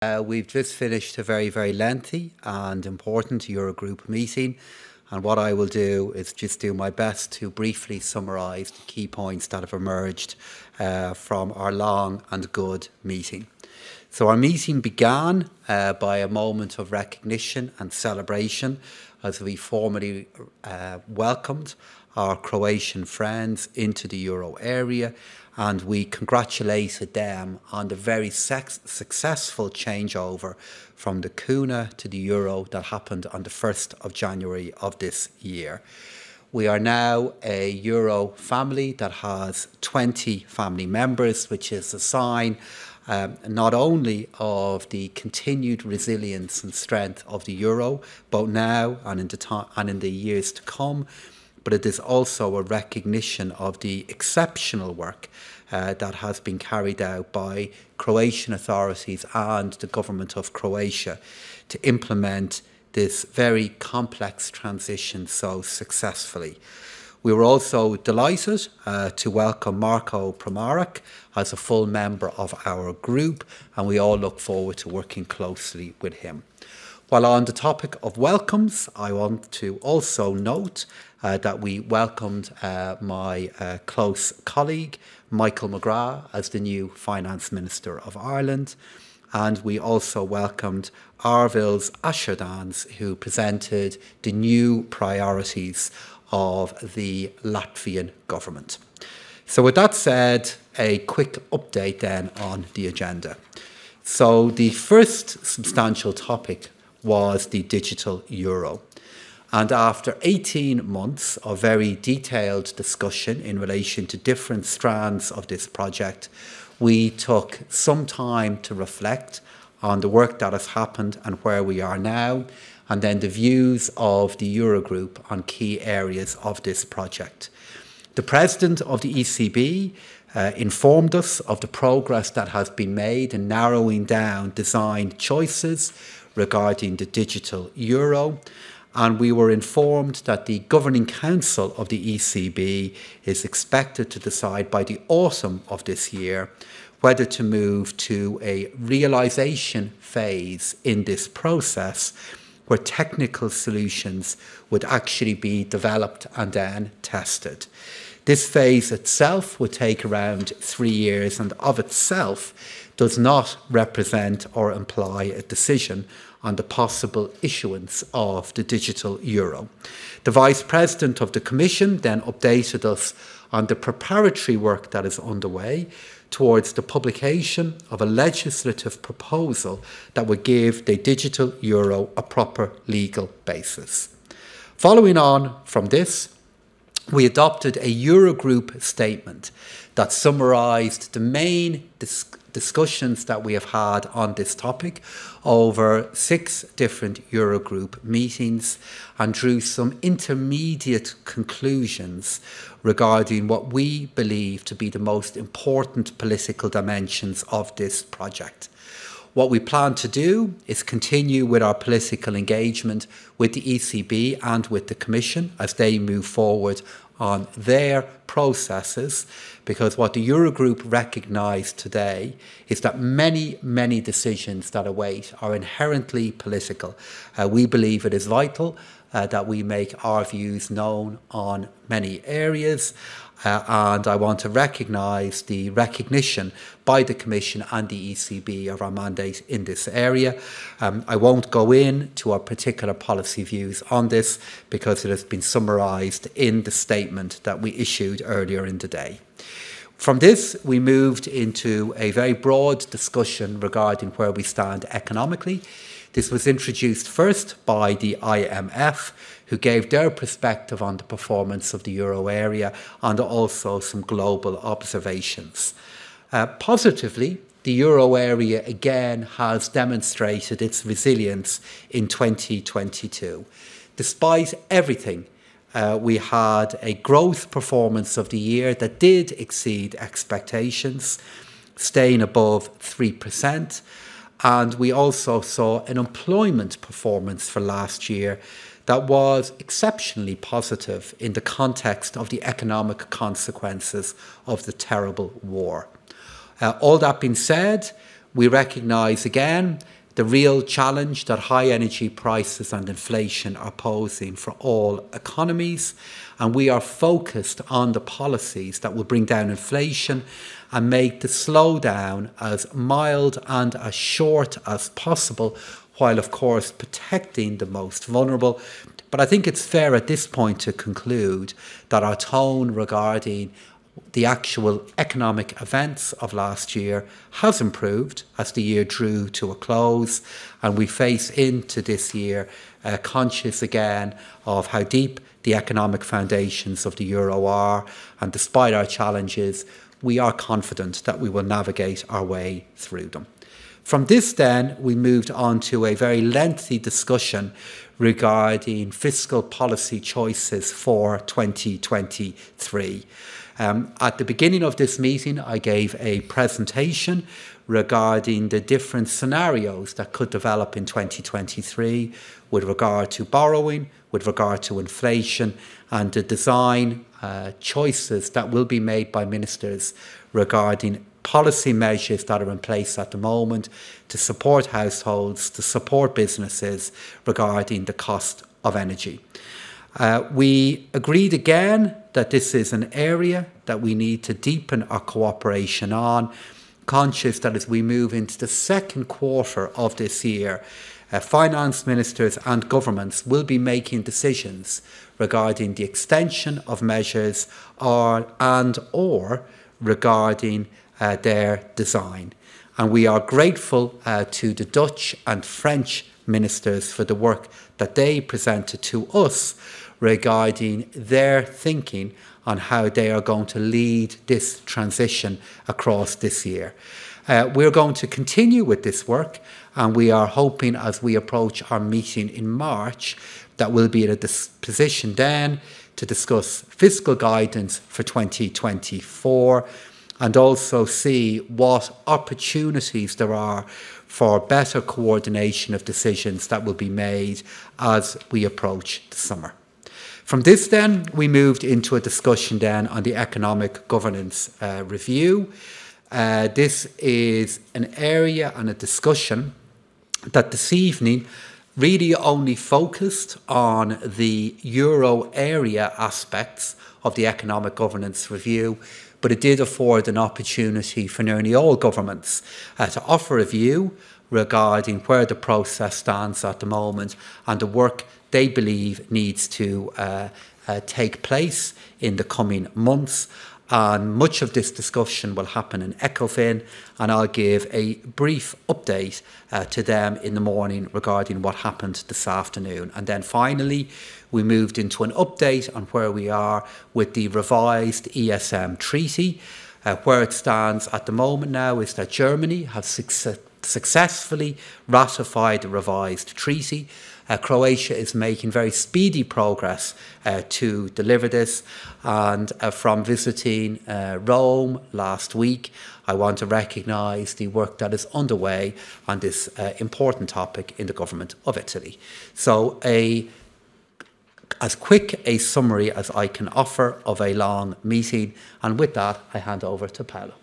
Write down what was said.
We've just finished a very lengthy and important Eurogroup meeting, and what I will do is just do my best to briefly summarise the key points that have emerged from our long and good meeting. So our meeting began by a moment of recognition and celebration as we formally welcomed our Croatian friends into the euro area, and we congratulated them on the very successful changeover from the Kuna to the euro that happened on the 1st of January of this year. We are now a euro family that has 20 family members, which is a sign not only of the continued resilience and strength of the euro, both now and in the years to come, but it is also a recognition of the exceptional work that has been carried out by Croatian authorities and the government of Croatia to implement this very complex transition so successfully. We were also delighted to welcome Marko Primorac as a full member of our group, and we all look forward to working closely with him. While on the topic of welcomes, I want to also note that we welcomed my close colleague, Michael McGrath, as the new Finance Minister of Ireland. And we also welcomed Arvils Ašeradens, who presented the new priorities of the Latvian government. So with that said, a quick update then on the agenda. So the first substantial topic was the digital euro. And after 18 months of very detailed discussion in relation to different strands of this project, we took some time to reflect on the work that has happened and where we are now, and then the views of the Eurogroup on key areas of this project. The President of the ECB informed us of the progress that has been made in narrowing down design choices regarding the digital euro, and we were informed that the Governing Council of the ECB is expected to decide by the autumn of this year whether to move to a realisation phase in this process where technical solutions would actually be developed and then tested. This phase itself would take around 3 years and of itself does not represent or imply a decision on the possible issuance of the digital euro. The Vice President of the Commission then updated us on the preparatory work that is underway towards the publication of a legislative proposal that would give the digital euro a proper legal basis. Following on from this, we adopted a Eurogroup statement that summarised the main discussions that we have had on this topic over 6 different Eurogroup meetings and drew some intermediate conclusions regarding what we believe to be the most important political dimensions of this project. What we plan to do is continue with our political engagement with the ECB and with the Commission as they move forward on their processes, because what the Eurogroup recognised today is that many decisions that await are inherently political. We believe it is vital that we make our views known on many areas, and I want to recognise the recognition by the Commission and the ECB of our mandate in this area. I won't go into our particular policy views on this because it has been summarised in the statement that we issued earlier in the day. From this, we moved into a very broad discussion regarding where we stand economically. This was introduced first by the IMF, who gave their perspective on the performance of the euro area and also some global observations. Positively, the euro area again has demonstrated its resilience in 2022. Despite everything, we had a growth performance of the year that did exceed expectations, staying above 3%. And we also saw an employment performance for last year that was exceptionally positive in the context of the economic consequences of the terrible war. All that being said, We recognise again the real challenge that high energy prices and inflation are posing for all economies, and we are focused on the policies that will bring down inflation and make the slowdown as mild and as short as possible, while of course protecting the most vulnerable. But I think it's fair at this point to conclude that our tone regarding the actual economic events of last year has improved as the year drew to a close, and we face into this year conscious again of how deep the economic foundations of the euro are, and despite our challenges, we are confident that we will navigate our way through them. From this then, we moved on to a very lengthy discussion regarding fiscal policy choices for 2023. At the beginning of this meeting, I gave a presentation regarding the different scenarios that could develop in 2023 with regard to borrowing, with regard to inflation, and the design choices that will be made by ministers regarding policy measures that are in place at the moment to support households, to support businesses regarding the cost of energy. We agreed again that this is an area that we need to deepen our cooperation on, conscious that as we move into the second quarter of this year, finance ministers and governments will be making decisions regarding the extension of measures or regarding their design. And we are grateful to the Dutch and French ministers for the work that they presented to us regarding their thinking on how they are going to lead this transition across this year. We're going to continue with this work, and we are hoping as we approach our meeting in March that we'll be in a position then to discuss fiscal guidance for 2024 and also see what opportunities there are for better coordination of decisions that will be made as we approach the summer. From this then, we moved into a discussion then on the economic governance review. This is an area and a discussion that this evening really only focused on the euro area aspects of the economic governance review, but it did afford an opportunity for nearly all governments to offer a view regarding where the process stands at the moment and the work they believe needs to take place in the coming months. And much of this discussion will happen in ECOFIN, and I'll give a brief update to them in the morning regarding what happened this afternoon. And then finally, we moved into an update on where we are with the revised ESM treaty. Where it stands at the moment now is that Germany has successfully ratified the revised treaty. Croatia is making very speedy progress to deliver this, and from visiting Rome last week, I want to recognise the work that is underway on this important topic in the government of Italy. So as quick a summary as I can offer of a long meeting, and with that I hand over to Paolo.